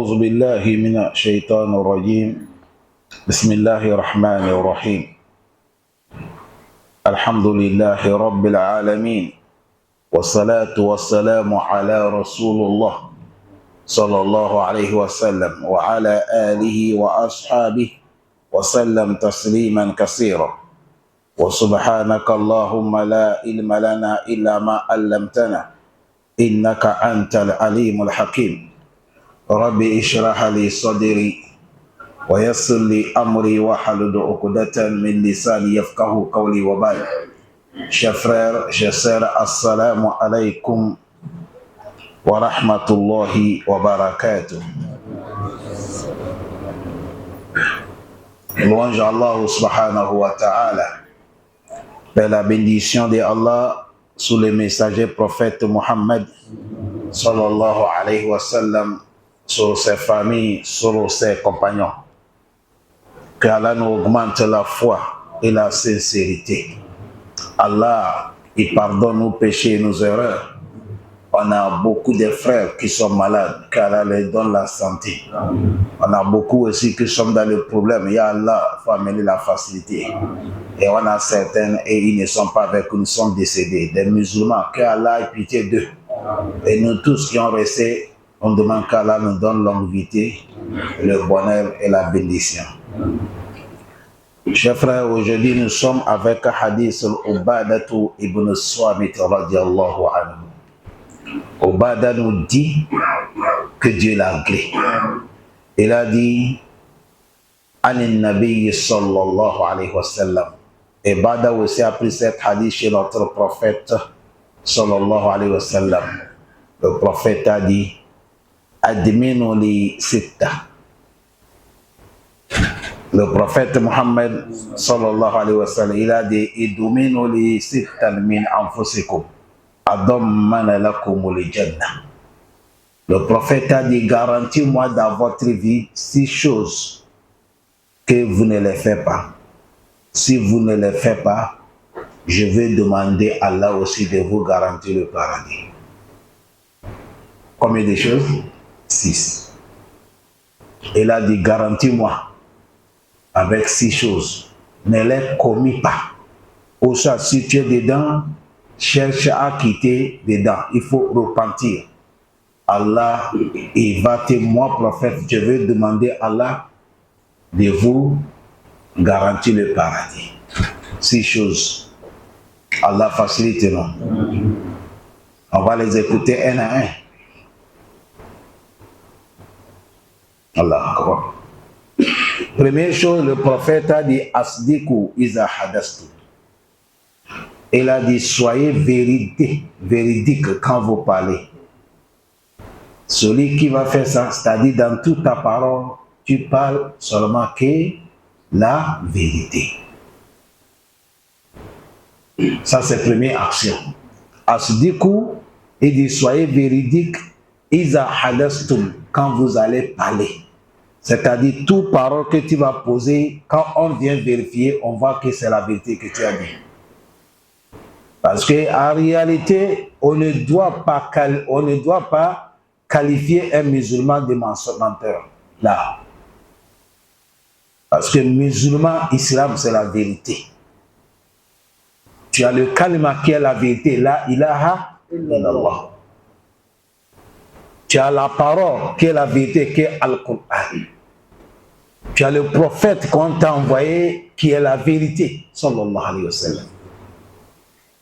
أعوذ بالله من الشيطان الرجيم. بسم الله الرحمن الرحيم. الحمد لله رب العالمين، والصلاة والسلام على رسول الله صلى الله عليه وسلم وعلى آله وأصحابه وسلم تسليما كثيرا. وسبحانك اللهم لا علم لنا إلا ما علمتنا إنك أنت العليم الحكيم. ربي اشرح لي صدري ويسر لي أمري واحلل عقدة من لساني يفقه قولي وبعد. Chers frères, chers sœurs, assalamu alaikum wa rahmatullahi wa barakatuh. Louange à Allah subhanahu wa ta'ala. Par la bénédiction de Allah sous le messager prophète Muhammad sallallahu alayhi wa sallam, sur ses familles, sur ses compagnons. Que Allah nous augmente la foi et la sincérité. Allah, il pardonne nos péchés et nos erreurs. On a beaucoup de frères qui sont malades, qu'Allah leur donne la santé. On a beaucoup aussi qui sont dans le problème. Ya Allah, il faut amener la facilité. Et on a certains, et ils ne sont pas avec nous, ils sont décédés. Des musulmans, qu'Allah ait pitié d'eux. Et nous tous qui ont resté, on demande qu'Allah nous donne longévité, le bonheur et la bénédiction. Chers frères, aujourd'hui nous sommes avec un hadith Ubadatu ibn Swamit radiallahu anhu. Ubada nous dit que Dieu l'a gré. Il a dit Anin Nabi sallallahu alayhi wa sallam. Ubada aussi a pris cet hadith chez notre prophète sallallahu alayhi wa sallam. Le prophète a dit Adminu li sitta. Le prophète Muhammad sallallahu alayhi wa sallam, il a dit Iduminu li sittan min anfusikum adammana lakumul jannah. Le prophète a dit garantis-moi dans votre vie 6 choses que vous ne les faites pas. Si vous ne les faites pas, je vais demander à Allah aussi de vous garantir le paradis. Combien de choses? 6. Il a dit garantis-moi avec 6 choses. Ne les commis pas. Ou ça, si tu es dedans, cherche à quitter dedans. Il faut repentir. Allah, il va te, moi prophète, je vais demander à Allah de vous garantir le paradis. 6 choses. Allah facilite, non? On va les écouter un à un. Allah Akbar. Première chose, le prophète a dit Asdiku iza hadastu. Il a dit soyez véridique quand vous parlez. Celui qui va faire ça, c'est-à-dire dans toute ta parole, tu parles seulement que la vérité. Ça, c'est la première action. Asdiku, il dit soyez véridique iza hadastum quand vous allez parler. C'est-à-dire, toute parole que tu vas poser, quand on vient vérifier, on voit que c'est la vérité que tu as dit. Parce qu'en réalité, on ne doit pas qualifier un musulman de menteur. Là. Parce que musulman, islam, c'est la vérité. Tu as le kalima qui est la vérité. La ilaha illallah. Tu as la parole qui est la vérité, qui est Al-Qur'an. Tu as le prophète qu'on t'a envoyé qui est la vérité, sallallahu alayhi wa sallam.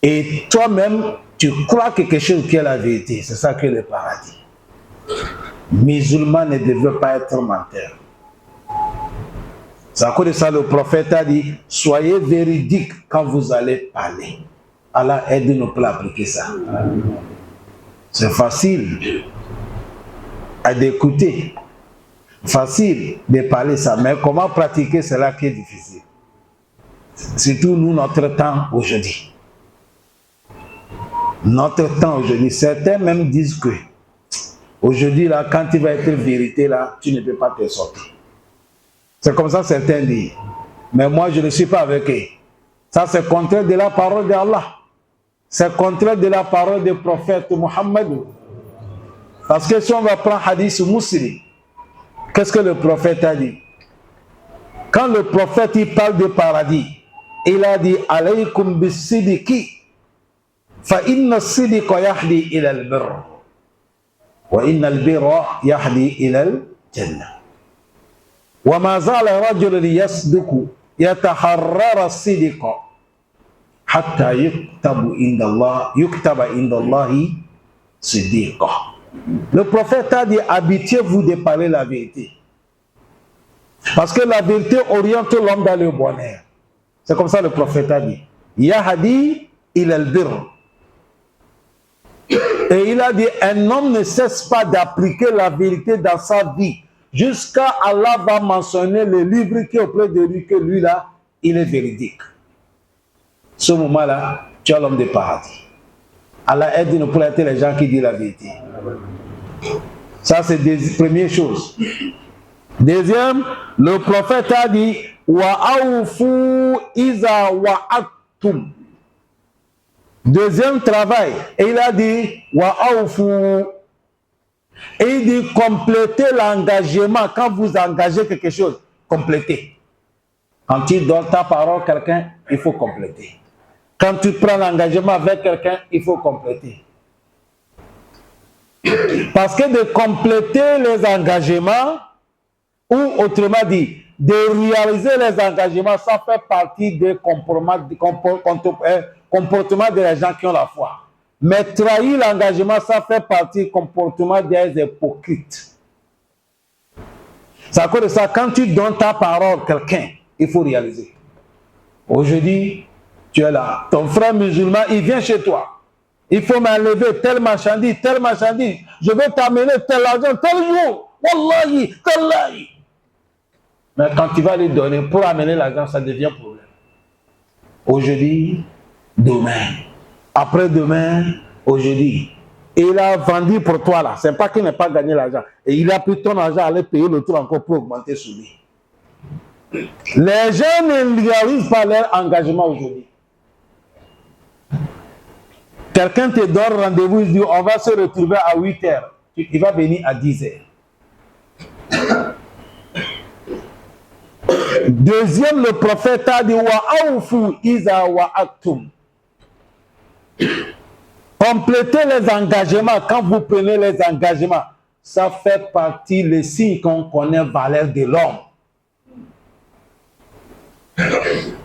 Et toi-même, tu crois que quelque chose qui est la vérité, c'est ça que le paradis. Musulman ne devait pas être menteur. C'est à cause de ça le prophète a dit, soyez véridique quand vous allez parler. Allah aide-nous pour appliquer ça. C'est facile d'écouter. Facile de parler ça, mais comment pratiquer cela qui est difficile. Surtout nous, notre temps aujourd'hui. Notre temps aujourd'hui, certains même disent que aujourd'hui, là, quand tu vas être vérité, là, tu ne peux pas te sortir. C'est comme ça certains disent. Mais moi, je ne suis pas avec eux. Ça, c'est contraire de la parole d'Allah. C'est contraire de la parole du prophète Muhammad. Parce que si on va prendre hadith Muslim, Qu'est-ce que le prophète a dit? Quand le prophète il parle de paradis, il a dit alaykum bis-sidiki fa inna as-sidqa yahdi ila al-birr wa inna al-birra yahdi ila al-jannah. Wa ma zala rajulun yasduqu yataharrara as-sidqa hatta yuktaba inda Allahi siddiqa. Le prophète a dit habituez-vous de parler la vérité. Parce que la vérité oriente l'homme dans le bonheur. C'est comme ça le prophète a dit. Yahdi ila al-birr. Et il a dit un homme ne cesse pas d'appliquer la vérité dans sa vie jusqu'à Allah va mentionner le livre qui est auprès de lui que lui là, il est véridique. Ce moment-là, tu es l'homme de paradis. Allah aide-nous pour être les gens qui disent la vérité. Ça, c'est la première chose. Deuxième, le prophète a dit Wa'awfu iza wa'attum. Deuxième travail, et il a dit Wa'awfu. Et il dit complétez l'engagement. Quand vous engagez quelque chose, complétez. Quand tu donnes ta parole à quelqu'un, il faut compléter. Quand tu prends l'engagement avec quelqu'un, il faut compléter. Parce que de compléter les engagements, ou autrement dit, de réaliser les engagements, ça fait partie des comportements des gens qui ont la foi. Mais trahir l'engagement, ça fait partie du comportement des hypocrites. C'est à cause de ça, quand tu donnes ta parole à quelqu'un, il faut réaliser. Aujourd'hui, tu es là. Ton frère musulman, il vient chez toi. Il faut m'enlever telle marchandise, telle marchandise. Je vais t'amener tel argent, tel jour. Wallahi, tallahi. Mais quand tu vas lui donner pour amener l'argent, ça devient problème. Aujourd'hui, demain. Après-demain, aujourd'hui. Et il a vendu pour toi là. C'est pas qu'il n'a pas gagné l'argent. Et il a pris ton argent, aller payer le tour encore pour augmenter sur lui. Les gens ne réalisent pas leur engagement aujourd'hui. Quelqu'un te donne rendez-vous, il dit on va se retrouver à 8 h. Il va venir à 10 h. Deuxième, le prophète a dit Wa'awfu iza wa'attum. Complétez les engagements. Quand vous prenez les engagements, ça fait partie des signes qu'on connaît valeur de l'homme.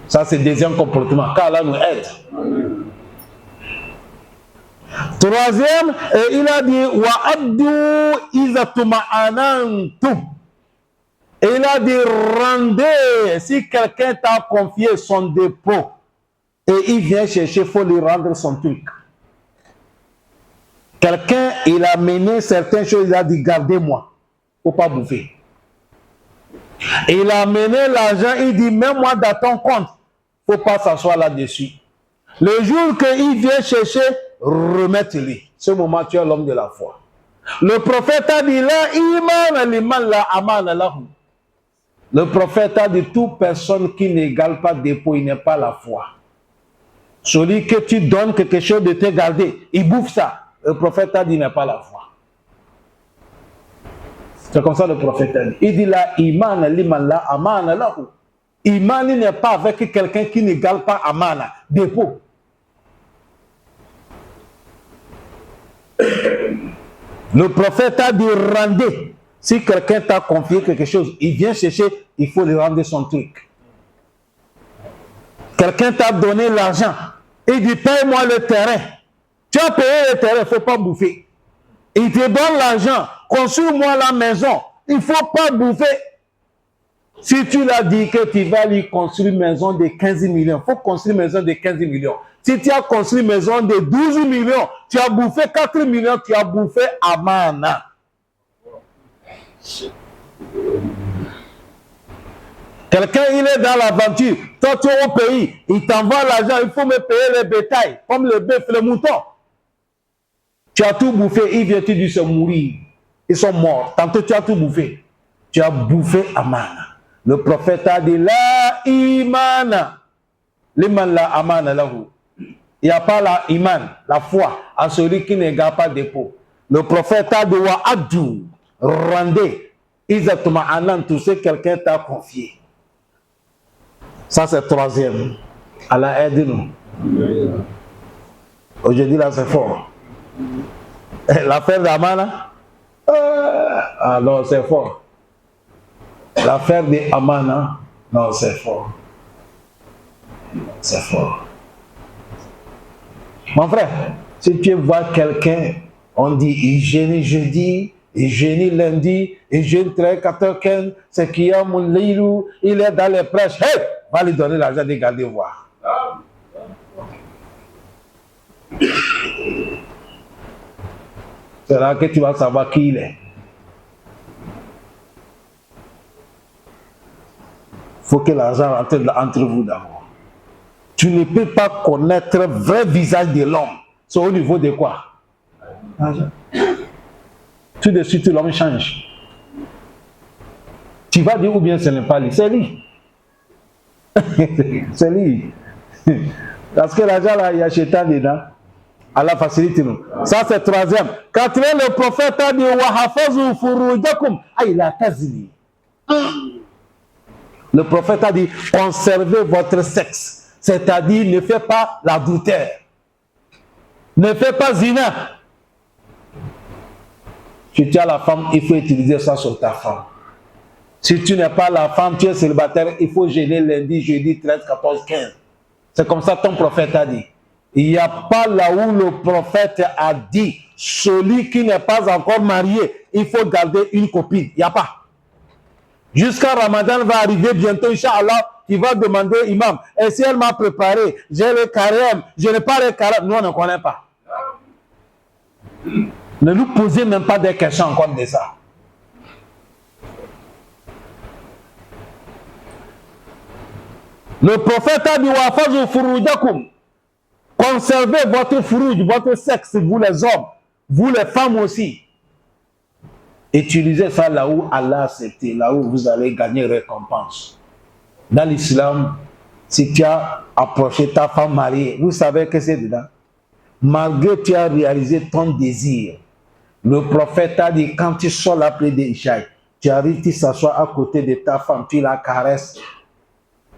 Ça, c'est le deuxième comportement. Car Allah nous aide. Troisième, il a dit Wa'addu iza tuma'anantum. Et il a dit rendez, si quelqu'un t'a confié son dépôt et il vient chercher, il faut lui rendre son truc. Quelqu'un, il a mené certaines choses, il a dit gardez-moi, il ne faut pas bouffer. Et il a mené l'argent, il dit mets-moi dans ton compte, il ne faut pas s'asseoir là-dessus. Le jour qu'il vient chercher, remettez-lui. Ce moment, tu es l'homme de la foi. Le prophète a dit la iman liman la amana lahu. Le prophète a dit toute personne qui n'égale pas dépôt, il n'est pas la foi. Celui que tu donnes quelque chose de te garder, il bouffe ça. Le prophète a dit il n'est pas la foi. C'est comme ça le prophète a dit. Il dit la iman liman la amana lahu. Iman n'est pas avec quelqu'un qui n'égale pas amana, dépôt. Le prophète a dit rendez. Si quelqu'un t'a confié quelque chose, il vient chercher, il faut lui rendre son truc. Quelqu'un t'a donné l'argent, il dit paye-moi le terrain. Tu as payé le terrain, il ne faut pas bouffer. Il te donne l'argent, construis-moi la maison, il ne faut pas bouffer. Si tu l'as dit que tu vas lui construire une maison de 15 millions, il faut construire une maison de 15 millions. Si tu as construit une maison de 12 millions, tu as bouffé 4 millions, tu as bouffé amana. Quelqu'un, il est dans l'aventure. Toi, tu es au pays, il t'envoie l'argent, il faut me payer les bétails, comme le bœuf, le mouton. Tu as tout bouffé, il vient te dire se mourir. Ils sont morts. Tantôt, tu as tout bouffé. Tu as bouffé amana. Le prophète a dit la imana. Liman la amana lahu. Il n'y a pas la iman, la foi, à celui qui n'égale pas dépôt. Le prophète a dit wa addu. Rendez Exactement, Anan, tout ce que quelqu'un t'a confié. Ça, c'est troisième. Allah aide-nous. Aujourd'hui, là, c'est fort. L'affaire d'Amana, alors c'est fort. L'affaire d'Amana, non, c'est fort. C'est fort. Mon frère, si tu vois quelqu'un, on dit hygiène jeudi, hygiène lundi, hygiène 14-15, c'est qui a mon lilou, il est dans les prêches. Hey, va lui donner l'argent de garder voir. C'est là que tu vas savoir qui il est. Il faut que l'argent rentre entre vous d'abord. Tu ne peux pas connaître le vrai visage de l'homme. C'est au niveau de quoi? Tout de suite, l'homme change. Tu vas dire ou bien ce n'est pas lui. C'est lui. C'est lui. Parce que l'argent là, il y a Chétan dedans. Allah facilite nous. Ça c'est troisième. Quatrième, le prophète a dit Wahafazu furujakum ayla tazini. Le prophète a dit conservez votre sexe. C'est-à-dire ne faites pas l'adultère. Ne faites pas zina. Si tu as la femme, il faut utiliser ça sur ta femme. Si tu n'es pas la femme, tu es célibataire, il faut jeûner lundi, jeudi, 13, 14, 15. C'est comme ça ton prophète a dit. Il n'y a pas là où le prophète a dit, celui qui n'est pas encore marié, il faut garder une copine. Il n'y a pas. Jusqu'à Ramadan va arriver bientôt, Inch'Allah, il va demander, imam, et si elle m'a préparé, j'ai le carême, je n'ai pas le carême. Nous, on ne connaît pas. Ne nous posez même pas des questions encore de ça. Le prophète a dit, Wafazu furujakum. Conservez votre furuj, votre sexe, vous les hommes, vous les femmes aussi. Utilisez ça là où Allah accepte, là où vous allez gagner récompense. Dans l'islam, si tu as approché ta femme mariée, vous savez que c'est dedans. Malgré que tu as réalisé ton désir, le prophète a dit, quand tu sors l'après des Ishaï, tu arrives, tu s'assois à côté de ta femme, tu la caresses.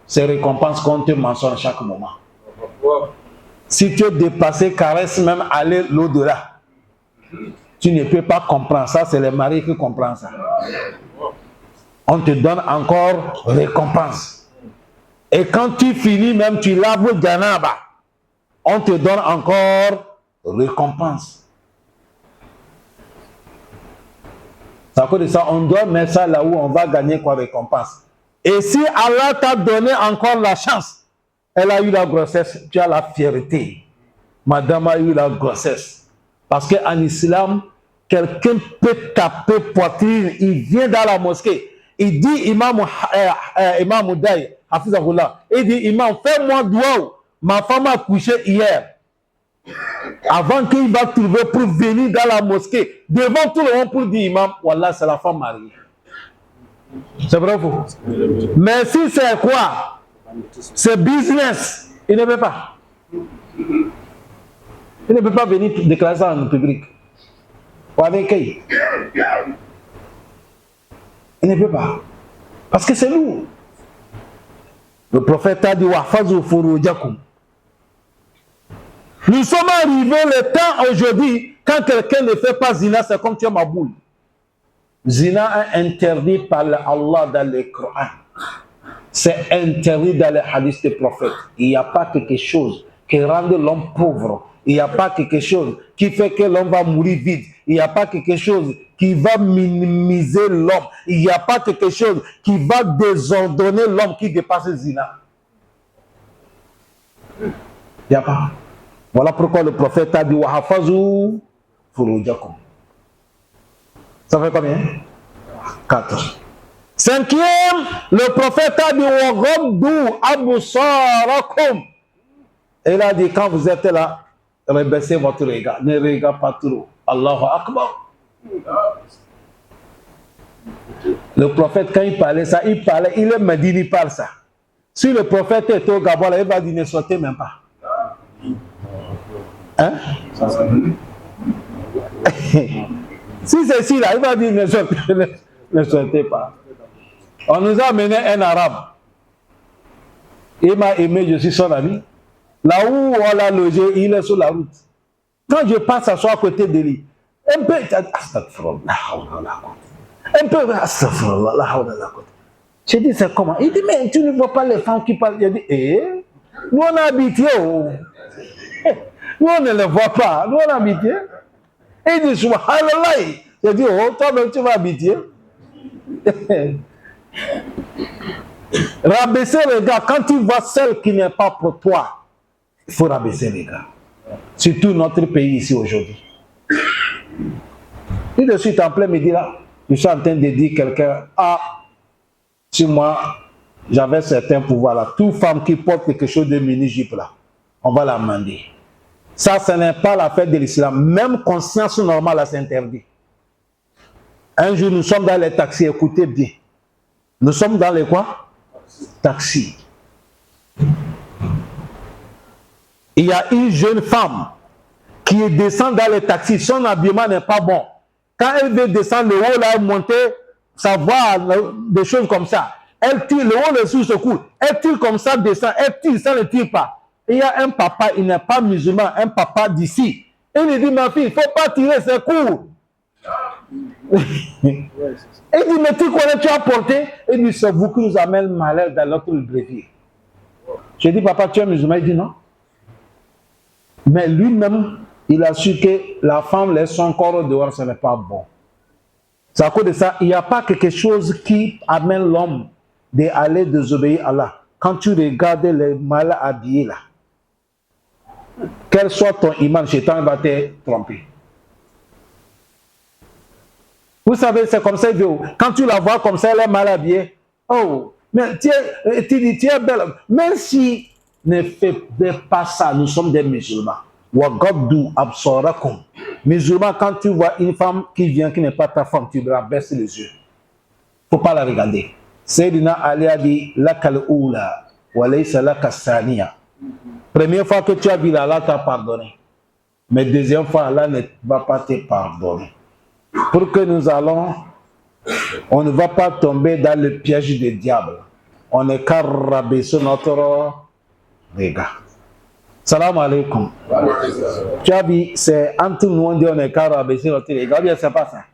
C'est récompense qu'on te mentionne chaque moment. Si tu es dépassé, caresse même aller l'au-delà. Tu ne peux pas comprendre ça, c'est les maris qui comprennent ça. On te donne encore récompense. Et quand tu finis, même tu laves le janaba, on te donne encore récompense. Ça cause de ça, on doit mettre ça là où on va gagner quoi récompense. Et si Allah t'a donné encore la chance, elle a eu la grossesse, tu as la fierté. Madame a eu la grossesse. Parce qu'en islam, quelqu'un peut taper poitrine, il vient dans la mosquée, il dit Imam Oudaï, il dit Imam, fais-moi doua, ma femme a couché hier. Avant qu'il va trouver pour venir dans la mosquée, devant tout le monde pour dire Imam, Wallah, c'est la femme mariée. C'est vrai ou faux? Mais si c'est quoi? C'est business. Il ne peut pas. Il ne peut pas venir déclarer ça en public. Ou avec qui? Il ne peut pas. Parce que c'est nous. Le prophète a dit Wafazu furujakum. Nous sommes arrivés le temps aujourd'hui, quand quelqu'un ne fait pas zina, c'est comme tu as ma boule. Zina est interdit par Allah dans le Coran. C'est interdit dans les hadiths des prophètes. Il n'y a pas quelque chose qui rend l'homme pauvre. Il n'y a pas quelque chose qui fait que l'homme va mourir vite. Il n'y a pas quelque chose qui va minimiser l'homme. Il n'y a pas quelque chose qui va désordonner l'homme qui dépasse le zina. Il n'y a pas. Voilà pourquoi le prophète a dit Wahafazu furujakum. Ça fait combien? 4. Cinquième, le prophète a dit Waghaddu absarakum. Et il a dit quand vous êtes là, rebaissez votre regard. Ne regardez pas trop. Allahu Akbar. Le prophète, quand il parlait ça, il est Médine, il parle ça. Si le prophète est au Gabon, il va dire ne sautez même pas. Hein? Si c'est ici là, il va dire Ne souhaitez pas. On nous a amené un arabe. Il m'a aimé, je suis son ami. Là où on l'a logé, il est sur la route. Quand je passe à à côté de lui, un peu, un peu, je dis, c'est comment? Il dit, mais tu ne vois pas les femmes qui parlent. Je dis, nous on a habité. Oh. Nous on ne les voit pas. Nous on a habité. Et il dit, subhanallah. Je dis, oh, toi-même tu vas habiter. Rabaisser les gars, quand tu vois celle qui n'est pas pour toi, il faut rabaisser les gars. Surtout notre pays ici aujourd'hui. Tout de suite en plein midi là, je suis en train de dire quelqu'un, ah, si moi j'avais certains pouvoirs là, toute femme qui porte quelque chose de mini-jupe là, on va la demander. Ça, ce n'est pas la fête de l'islam. Même conscience normale là, c'est interdit. Un jour, nous sommes dans les taxis, écoutez bien. Nous sommes dans les quoi? Taxis. Il y a une jeune femme qui descend dans les taxis, son habillement n'est pas bon. Quand elle veut descendre le haut, là, monter, savoir des choses comme ça. Elle tire le haut, le sous se coule. Elle tire comme ça, descend, elle tire, ça ne tire pas. Il y a un papa, il n'est pas musulman, un papa d'ici. Il lui dit, ma fille, il ne faut pas tirer, c'est court. Il dit, mais tu connais, tu as porté. Il dit, c'est vous qui nous amène malheur dans l'autre brévier. Je dis, papa, tu es musulman? Il dit, non. Mais lui-même, il a su que la femme laisse son corps dehors, ce n'est pas bon. C'est à cause de ça, il n'y a pas quelque chose qui amène l'homme d'aller désobéir à Allah. Quand tu regardes les mal habillés là, quel soit ton imam, Shaitan va te tromper. Vous savez, c'est comme ça, quand tu la vois comme ça, elle est mal habillée. Oh, mais tu es belle. Même si ne fais pas ça, nous sommes des musulmans. Wagaddu absarakum. Musulman, quand tu vois une femme qui vient, qui n'est pas ta femme, tu dois baisser les yeux. Il ne faut pas la regarder. Sayyidina Ali a dit, lakal oula, wa laysa laka saniya. Première fois que tu as vu là, Allah t'a pardonné. Mais deuxième fois, Allah ne va pas te pardonner. Pour que nous allons, on ne va pas tomber dans le piège du diable. On est qu'à rabaisser notre regard. Salam alaikum. Tu as vu, c'est entre nous, on dit on est qu'à rabaisser notre regard. Bien, c'est pas ça.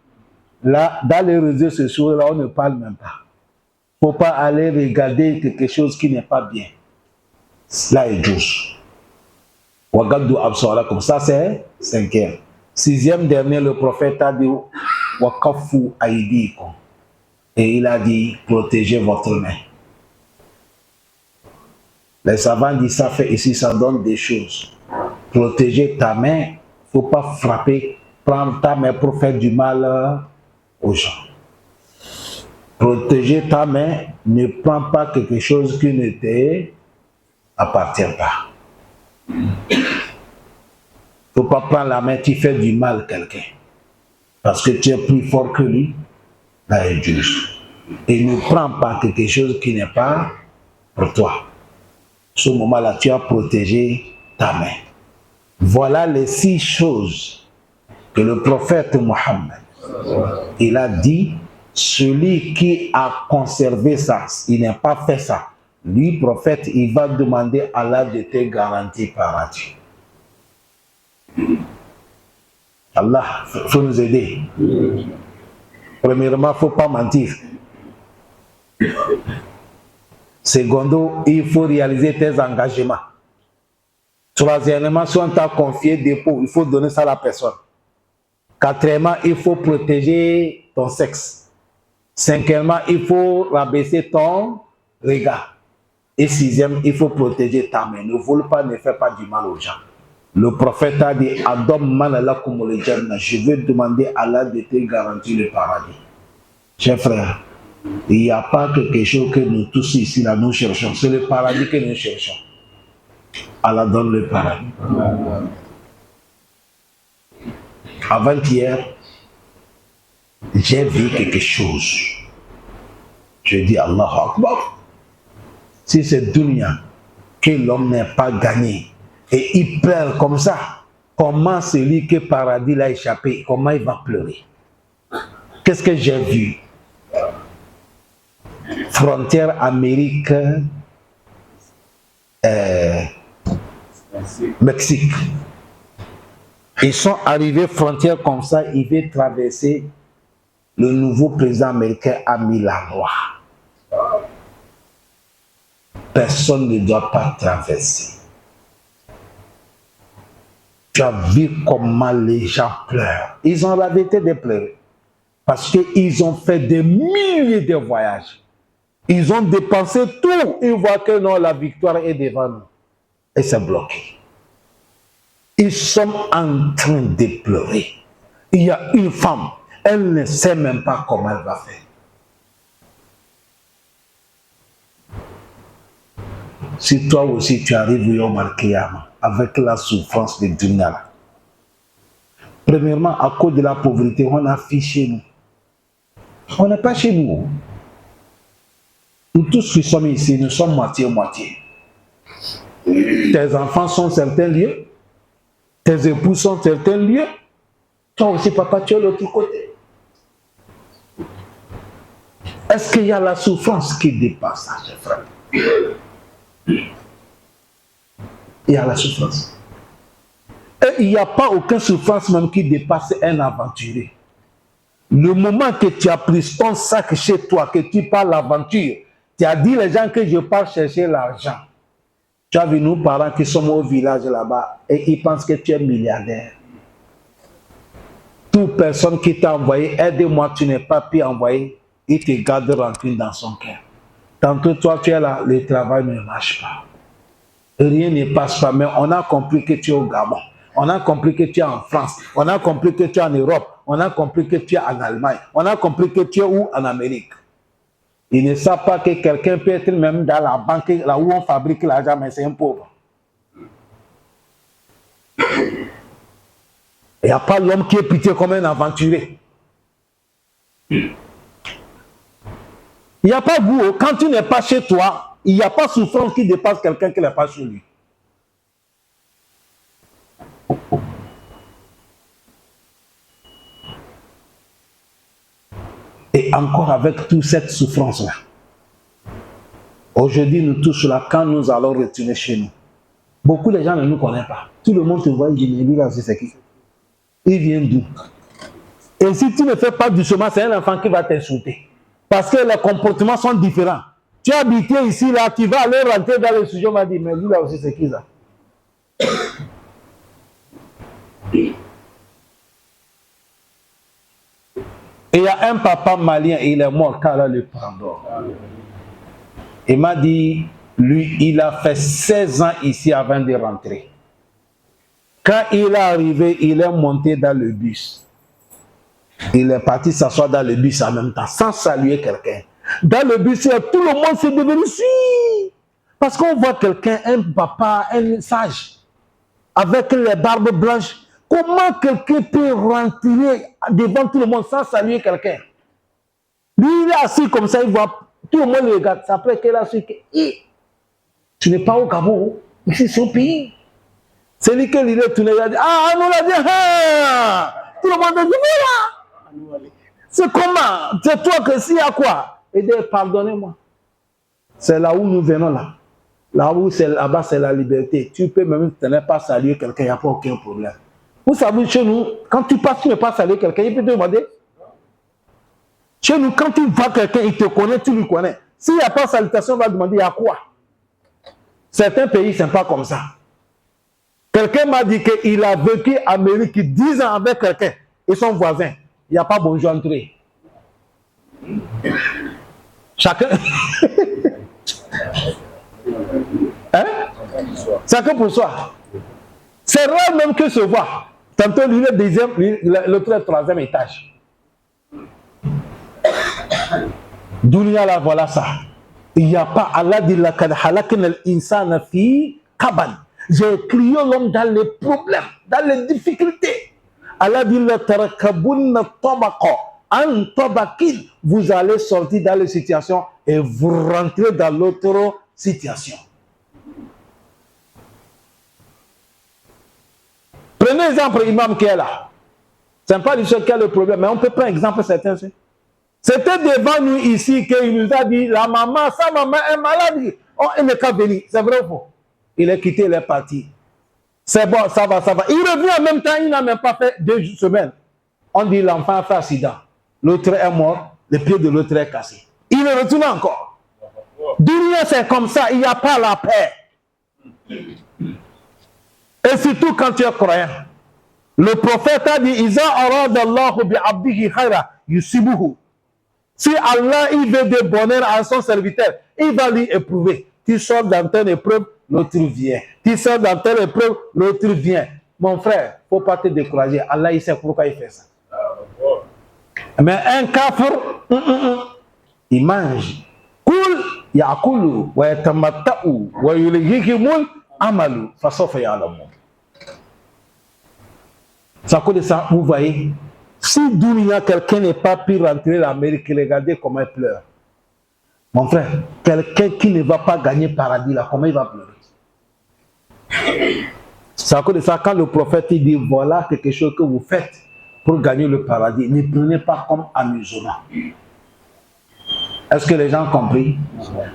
Là, dans les réseaux sociaux, là, on ne parle même pas. Il ne faut pas aller regarder quelque chose qui n'est pas bien. Là, est juste. Wagaddu absarakum. Ça, c'est cinquième. Sixième dernier, le prophète a dit Wakafu aidikum. Et il a dit protégez votre main. Les savants disent ça fait ici, ça donne des choses. Protéger ta main, il ne faut pas frapper, prendre ta main pour faire du mal aux gens. Protéger ta main, ne prends pas quelque chose qui ne t'appartient pas. Il ne faut pas prendre la main qui fait du mal à quelqu'un. Parce que tu es plus fort que lui, là est juste. Et ne prends pas quelque chose qui n'est pas pour toi. Ce moment-là, tu as protégé ta main. Voilà les 6 choses que le prophète Mohammed, il a dit, celui qui a conservé ça, il n'a pas fait ça. Lui, prophète, il va demander à Allah de te garantir paradis. Allah, il faut nous aider. Premièrement, il ne faut pas mentir. Secondo, il faut réaliser tes engagements. Troisièmement, si on t'a confié des dépôt, il faut donner ça à la personne. Quatrièmement, il faut protéger ton sexe. Cinquièmement, il faut rabaisser ton regard. Et sixième, il faut protéger ta main. Ne vole pas, ne fais pas du mal aux gens. Le prophète a dit, Adam manalakum le jannah. Je veux demander à Allah de te garantir le paradis. Chers frères, il n'y a pas quelque chose que nous tous ici, là, nous cherchons. C'est le paradis que nous cherchons. Allah donne le paradis. Avant-hier, j'ai vu quelque chose. Je dis Allah Akbar. Si c'est dunya que l'homme n'est pas gagné et il pleure comme ça, comment celui que le paradis l'a échappé, comment il va pleurer? Qu'est-ce que j'ai vu? frontière Amérique, Mexique. Ils sont arrivés frontière comme ça, ils veulent traverser. Le nouveau président américain a mis la loi. Personne ne doit pas traverser. Tu as vu comment les gens pleurent. Ils ont la vérité de pleurer. Parce qu'ils ont fait des milliers de voyages. Ils ont dépensé tout. Ils voient que non, la victoire est devant nous. Et c'est bloqué. Ils sont en train de pleurer. Il y a une femme, elle ne sait même pas comment elle va faire. Si toi aussi tu arrives au Al-Qiyama avec la souffrance de dunya, premièrement, à cause de la pauvreté, on a fait chez nous. On n'est pas chez nous. Nous tous qui sommes ici, nous sommes moitié-moitié. Tes enfants sont certains lieux. Tes époux sont certains lieux. Toi aussi, papa, tu es de l'autre côté. Est-ce qu'il y a la souffrance qui dépasse ça, chers frères? Il y a la souffrance. Et il n'y a pas aucune souffrance même qui dépasse un aventurier. Le moment que tu as pris ton sac chez toi, que tu pars l'aventure, tu as dit aux gens que je pars chercher l'argent. Tu as vu nos parents qui sont au village là-bas et ils pensent que tu es milliardaire. Toute personne qui t'a envoyé, aide-moi, tu n'es pas pu envoyer, il te garde rancune dans son cœur. Tantôt toi tu es là, le travail ne marche pas. Rien ne passe pas, mais on a compris que tu es au Gabon. On a compris que tu es en France. On a compris que tu es en Europe. On a compris que tu es en Allemagne. On a compris que tu es où? En Amérique. Ils ne savent pas que quelqu'un peut être même dans la banque, là où on fabrique l'argent, mais c'est un pauvre. Il n'y a pas l'homme qui est pitié comme un aventurier. Il n'y a pas goût. Quand tu n'es pas chez toi, il n'y a pas souffrance qui dépasse quelqu'un qui n'est pas chez lui. Et encore avec toute cette souffrance-là. Aujourd'hui, nous tous là, quand nous allons retourner chez nous, beaucoup de gens ne nous connaissent pas. Tout le monde te voit, il dit, mais lui là aussi, c'est qui? Il vient d'où? Et si tu ne fais pas du chemin, c'est un enfant qui va t'insulter. Parce que les comportements sont différents. Tu es habité ici, là, tu vas aller rentrer dans le sujet, on va dire, mais lui là aussi, c'est qui ça? Et il y a un papa malien, il est mort, car là, le pardon. Il m'a dit, lui, il a fait 16 ans ici avant de rentrer. Quand il est arrivé, il est monté dans le bus. Il est parti s'asseoir dans le bus en même temps, sans saluer quelqu'un. Dans le bus, tout le monde s'est devenu si. Parce qu'on voit quelqu'un, un papa, un sage, avec les barbes blanches. Comment quelqu'un peut rentrer devant tout le monde sans saluer quelqu'un? Lui, il est assis comme ça, il voit, tout le monde le regarde. C'est après qu'il a su que tu n'es pas au Gabon, ici c'est au pays. C'est lui qui il est tourné, il a dit, ah, nous l'a dit, ah! Tout le monde a dit, voilà! C'est comment? C'est toi que s'il y a quoi? Et dit, pardonnez-moi. C'est là où nous venons là. Là-bas, c'est la liberté. Tu peux même ne pas saluer quelqu'un, il n'y a pas aucun problème. Vous savez, chez nous, quand tu passes, tu ne pas saluer quelqu'un, il peut te demander. Chez nous, quand tu vois quelqu'un, il te connaît, tu lui connais. S'il n'y a pas salutation, il va demander, il y a quoi? Certains pays, ce n'est pas comme ça. Quelqu'un m'a dit qu'il a vécu en Amérique 10 ans avec quelqu'un et son voisin. Il n'y a pas bonjour entrée. Chacun. Hein? Chacun pour soi. C'est rare même que se voit. Tantôt, lui, le deuxième, l'autre, le troisième étage. Dunia, là, voilà ça. Il n'y a pas. Allah dit la kadhalakin al-insana fi kaban. J'ai crié l'homme dans les problèmes, dans les difficultés. Allah dit la tarakabunna tabaqa an tabakin. Vous allez sortir dans les situations et vous rentrez dans l'autre situation. Prenez exemple, imam qui est là. Ce n'est pas lui seul qui a le problème, mais on peut prendre exemple certains. C'était devant nous ici qu'il nous a dit, sa maman est malade. Oh, il n'est qu'à venir. C'est vrai ou faux? Il est quitté, il est parti. C'est bon, ça va. Il revient en même temps, il n'a même pas fait 2 semaines. On dit l'enfant a fait accident. L'autre est mort, le pied de l'autre est cassé. Il est retourné encore. Dunia, c'est comme ça, il n'y a pas la paix. Et surtout quand tu es croyant. Le prophète a dit, Iza aradallahu bi abdihi khayra yusibuhu. Si Allah il veut de bonheur à son serviteur, il va lui éprouver. Tu sors dans telle épreuve, l'autre vient. Tu sors dans telle épreuve, l'autre vient. Mon frère, il ne faut pas te décourager. Allah, il sait pourquoi il fait ça. Mais un kafir, il mange. Kul ya'kulu wa yatamatta'u wa yulhihimul amalu fasawfa ya'lamun. Ça cause de ça, vous voyez. Si Dunia, quelqu'un n'est pas pu rentrer l'Amérique, regardez comment il pleure. Mon frère, quelqu'un qui ne va pas gagner paradis là, comment il va pleurer? C'est à cause de ça, quand le prophète dit voilà quelque chose que vous faites pour gagner le paradis, ne prenez pas comme amusement. Est-ce que les gens ont compris?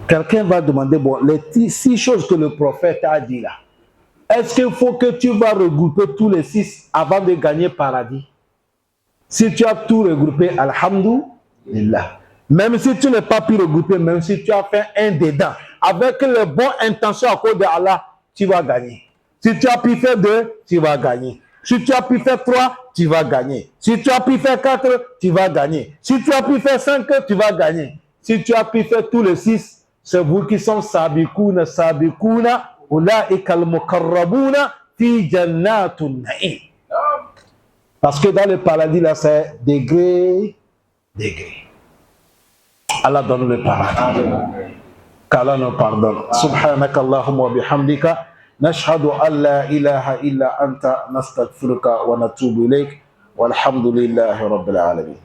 Quelqu'un va demander, bon, les 6 choses que le prophète a dit là, est-ce qu'il faut que tu vas regrouper tous les 6 avant de gagner paradis? Si tu as tout regroupé, alhamdoulilah. Même si tu n'es pas pu regrouper, même si tu as fait un dedans, avec les bonnes intentions à cause de Allah, tu vas gagner. Si tu as pu faire 2, tu vas gagner. Si tu as pu faire 3, tu vas gagner. Si tu as pu faire 4, tu vas gagner. Si tu as pu faire 5, tu vas gagner. Si tu as pu faire tous les 6, c'est vous qui sont sabikouna, ulaika al-mukarrabouna fi jannatun na'im. Parce que dans le paradis, là, c'est degré. Allah donne le paradis. Qu'Allah nous pardonne. Subhanaka Allahumma wa bihamdika. Nashhadu an la ilaha illa anta nastaghfiruka wa natubu ilayk. Walhamdulillahi rabbil alamin.